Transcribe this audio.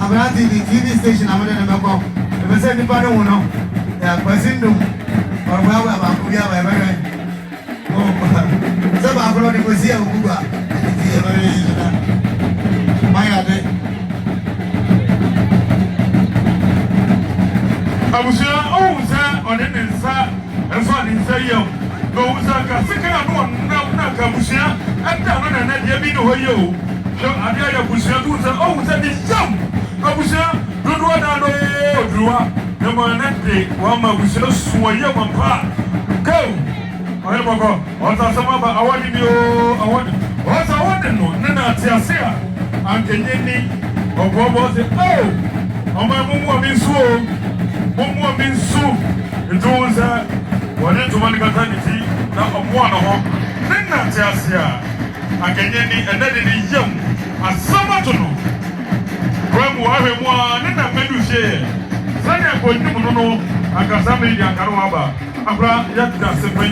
Abrante the TV station I'm going to go. If I said anybody will know, yeah, person do or well about Kuya by very. Oh, so I'm going to go see a Kuga. My other. I was here, oh, sir, on an inside, and fun inside you. Go, sir, second one, now, Kabusia, and down on that, you know you. So I dare you, Busia, do say, oh, that is jump. Kabusia, don't want to know, Drua, the man that day, one man was no sway, one part. Go. I have a go. What's some of I want you, I want. What's I want to know? Nana, Tia, and Kenny, or what was it? Oh, my mum being so. Bommaa means so. It was one into one caternity, not of one of them. Then not just here. I can get it and then it is young. A summer to know. When we have one, and I made you share. Sunday, I put you on. I got somebody, I can't remember. I brought that simple.